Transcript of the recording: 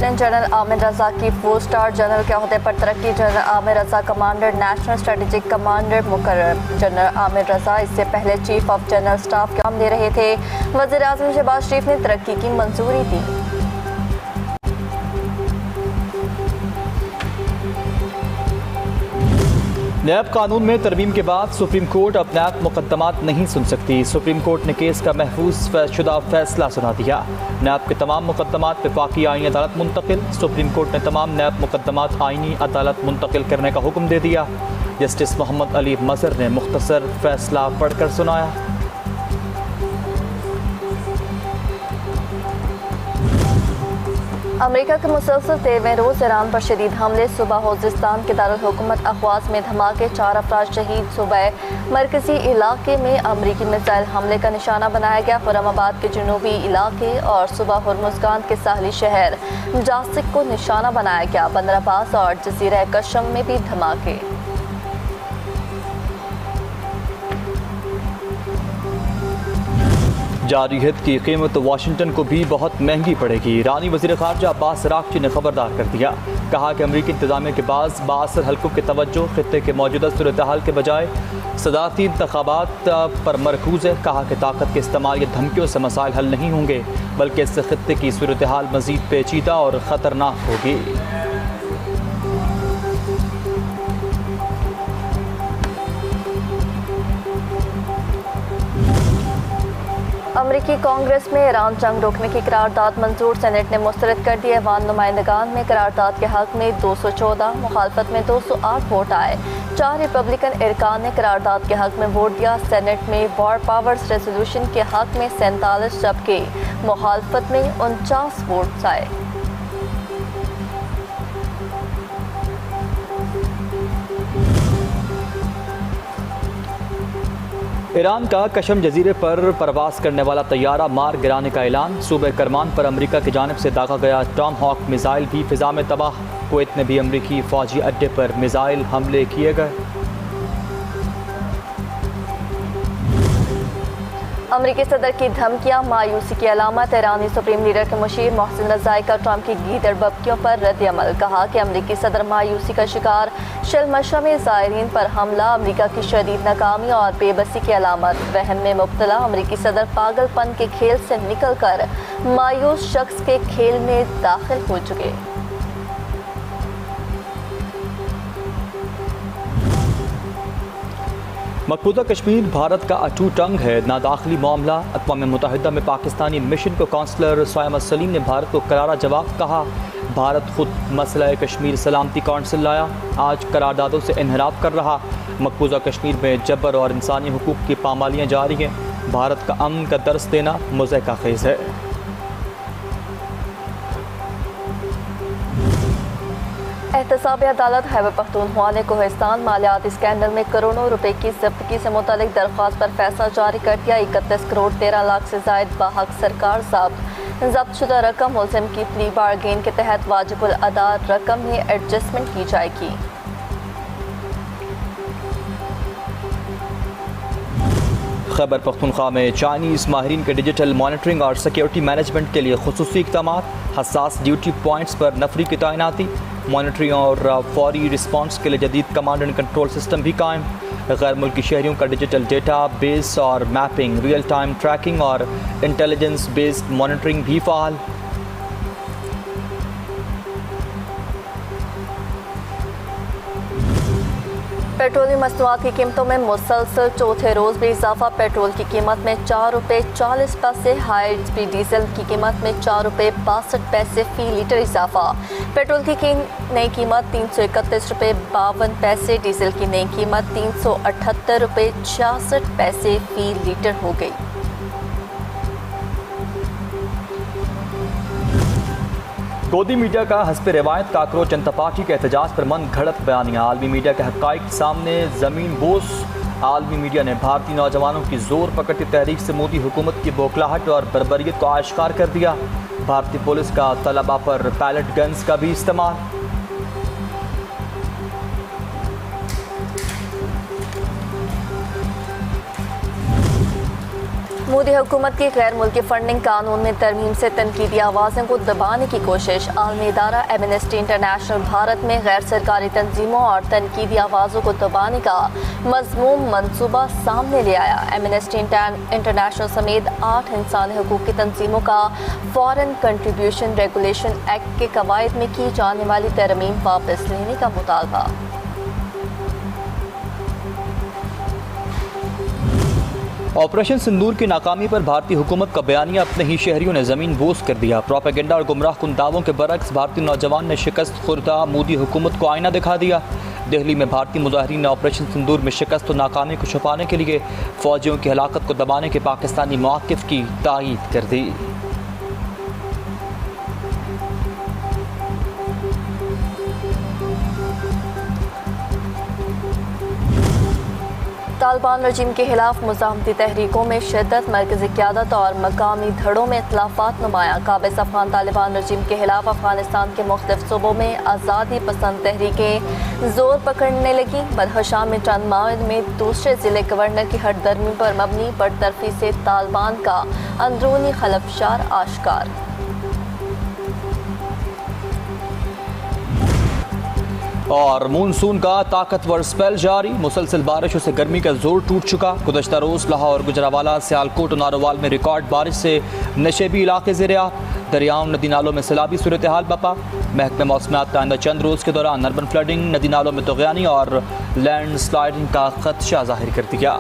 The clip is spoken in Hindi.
लेफ्टिनेंट जनरल आमिर रजा की 4 स्टार जनरल के अहदे पर तरक्की। जनरल आमिर रजा कमांडर नेशनल स्ट्रेटेजिक कमांडर मुकर्रर। जनरल आमिर रजा इससे पहले चीफ ऑफ जनरल स्टाफ काम दे रहे थे। वज़ीर आज़म शहबाज शरीफ ने तरक्की की मंजूरी दी। नैब कानून में तरमीम के बाद सुप्रीम कोर्ट अब नैब मुकदमात नहीं सुन सकती। सुप्रीम कोर्ट ने केस का महफूज शुदा फैसला सुना दिया। नैब के तमाम मुकदमात वफाकी आईनी अदालत मुंतकिल। सुप्रीम कोर्ट ने तमाम नैब मुकदमात आईनी अदालत मुंतकिल करने का हुक्म दे दिया। जस्टिस मोहम्मद अली मजहर ने मुख्तसर फैसला पढ़कर सुनाया। अमेरिका के मुसलसल 13वें रोज़ ईरान पर शदीद हमले। सुबह होजिस्तान के दारुल हुकूमत अखवाज में धमाके, 4 अफराद शहीद। सुबह मरकजी इलाके में अमरीकी मिसाइल हमले का निशाना बनाया गया। खुरमाबाद के जनूबी इलाके और सुबह हुर्मुज़गान के साहली शहर जासिक को निशाना बनाया गया। बंदरअब्बास और जजीरा कशम में भी धमाके। जारी हित की कीमत वाशिंगटन को भी बहुत महंगी पड़ेगी। ईरानी वज़ीर ख़ारजा अब्बास अराग़ची ने खबरदार कर दिया। कहा कि अमरीकी इंतज़ामिया के पास बाअसर हल्कों की तवज्जो खित्ते के मौजूदा सूरत हाल के बजाय सदारती इंतख़ाबात पर मरकूज़ है। कहा कि ताकत के इस्तेमाल या धमकियों से मसाइल हल नहीं होंगे, बल्कि इससे खित्ते की सूरत हाल मज़ीद पेचीदा और ख़तरनाक होगी। अमरीकी कांग्रेस में ईरान जंग रोकने की करारदाद मंजूर। सेनेट ने मुस्तरद कर दी। ऐवान नुमाइंदगान में करारदाद के हक में 214, मुखालफत में 208 वोट आए। 4 रिपब्लिकन अरकान ने करारदाद के हक में वोट दिया। सेनेट में वॉर पावर्स रेजोल्यूशन के हक में 47, जबकि मुखालफत में 49 वोट आए। ईरान का कशम जजीरे पर परवास करने वाला तैयारा मार गिराने का ऐलान। सूबे करमान पर अमरीका की जानिब से दागा गया टॉम हॉक मिसाइल भी फिजा में तबाह। कुवैत में भी अमरीकी फौजी अड्डे पर मिसाइल हमले किए गए। अमरीकी सदर की धमकियां मायूसी की अलामत। ईरानी सुप्रीम लीडर के मुशीर मोहसिन रज़ाई का ट्रंप की गीदड़ बबकियों पर रद्द-ए-अमल। कहा कि अमरीकी सदर मायूसी का शिकार। शर्मशा में ज़ायरीन पर हमला अमरीका की शदीद नाकामी और बेबसी की अलामत। वहम में मुब्तला अमरीकी सदर पागलपन के खेल से निकल कर मायूस शख्स के खेल में दाखिल हो चुके। मकबूजा कश्मीर भारत का अटूट अंग है, नादाखिली मामला। अक़वाम मुत्तहिदा में पाकिस्तानी मिशन को काउंसलर सयमा सलीम ने भारत को करारा जवाब। कहा भारत खुद मसला कश्मीर सलामती काउंसिल लाया, आज करारदादों से इन्हराफ कर रहा। मकबूजा कश्मीर में जबर और इंसानी हुकूक की पामालियाँ जारी हैं। भारत का अमन का दर्स देना मुज़हका खेज़ है। एहतसाब अदालत खैबर पख्तूनख्वा ने कोहिस्तान मालियात स्कैंडल में करोड़ों रुपए की ज़ब्तगी से मुतालिक दरख्वास्त पर फैसला जारी कर दिया। 31 करोड़ 13 लाख से जायद बाहक सरकार जब्त शुदा रकम मुल्ज़िम की प्ली बारगेन के तहत वाजिबुल अदा रकम में एडजस्टमेंट की जाएगी। खैबर पख्तूनख्वा में चाइनीज़ माहिरीन के डिजिटल मॉनिटरिंग और सिक्योरिटी मैनेजमेंट के लिए खुसूसी इक़दामात। हसास ड्यूटी पॉइंट्स पर नफरी की तैनाती। मॉनिटरिंग और फौरी रिस्पांस के लिए जदीद कमांड एंड कंट्रोल सिस्टम भी कायम। गैर मुल्की शहरियों का डिजिटल डेटा बेस और मैपिंग, रियल टाइम ट्रैकिंग और इंटेलिजेंस बेस्ड मॉनिटरिंग भी फ़ाल। पेट्रोलियम मसनूआत की कीमतों में मुसलसल चौथे रोज़ भी इजाफा। पेट्रोल की कीमत में 4 रुपये 40 पैसे, हाई स्पीड डीजल की कीमत में 4 रुपये 62 पैसे फ़ी लीटर इजाफा। पेट्रोल की नई कीमत 331 रुपये 52 पैसे, डीजल की नई कीमत 378 रुपये 66 पैसे फ़ी लीटर हो गई। गोदी मीडिया का हस्ब रिवायत काकरोच जनता पार्टी के एहतजाज पर मन घड़त बयानियाँ। आलमी मीडिया के हक़ाइक़ सामने ज़मीन बोस। आलमी मीडिया ने भारतीय नौजवानों की जोर पकड़ती तहरीक से मोदी हुकूमत की बौखलाहट और बर्बरियत को आश्कार कर दिया। भारतीय पुलिस का तलबा पर पैलेट गन्स का भी इस्तेमाल। मोदी हुकूमत की गैर मुल्की फंडिंग कानून में तरमीम से तनकीदी आवाज़ों को दबाने की कोशिश। आलमी इदारा एमनेस्टी इंटरनेशनल भारत में गैर सरकारी तंजीमों और तनकीदी आवाज़ों को दबाने का मज़मूम मनसूबा सामने ले आया। एमनेस्टी इंटरनेशनल समेत 8 इंसानी हकूक़ की तंजीमों का फॉरेन कंट्रीब्यूशन रेगुलेशन एक्ट के कवायद में की जाने वाली तरमीम वापस लेने का मुतालबा। ऑपरेशन सिंदूर की नाकामी पर भारतीय हुकूमत का बयानिया अपने ही शहरियों ने ज़मीन बोस कर दिया। प्रोपेगेंडा और गुमराह कुन दावों के बरक्स भारतीय नौजवान ने शिकस्त खुर्दा मोदी हुकूमत को आईना दिखा दिया। दिल्ली में भारतीय मुजाहिरीन ने ऑपरेशन सिंदूर में शिकस्त और नाकामी को छुपाने के लिए फ़ौजियों की हलाकत को दबाने के पाकिस्तानी मौक़िफ़ की तायीद कर दी। तालिबान रजीम के खिलाफ मुज़ाहमती तहरीकों में शिद्दत, मरकज़ी क़यादत और मकामी धड़ों में इख्तिलाफ़ात नुमाया। काबिज़ अफ़गान तालिबान रजीम के खिलाफ अफ़गानिस्तान के मुख्तलिफ़ सूबों में आज़ादी पसंद तहरीकें ज़ोर पकड़ने लगी। बदखशां में चंद माह में दूसरे ज़िले गवर्नर की हटदर्मी पर मबनी बरतरफी से तालिबान का अंदरूनी खलफशार आश्कार। और मानसून का ताकतवर स्पेल जारी, मुसलसल बारिशों से गर्मी का जोर टूट चुका। गुज़श्ता रोज़ लाहौर, गुजरावाला, सियालकोट और नारोवाल में रिकॉर्ड बारिश से नशेबी इलाके ज़ेर-ए-आब, दरियाओं नदी नालों में सैलाबी सूरत हाल बपा। महकमे मौसमियात का आइंदा चंद रोज़ के दौरान अर्बन फ्लडिंग, नदी नालों में तुग़यानी और लैंड स्लाइडिंग का खदशा ज़ाहिर कर दिया।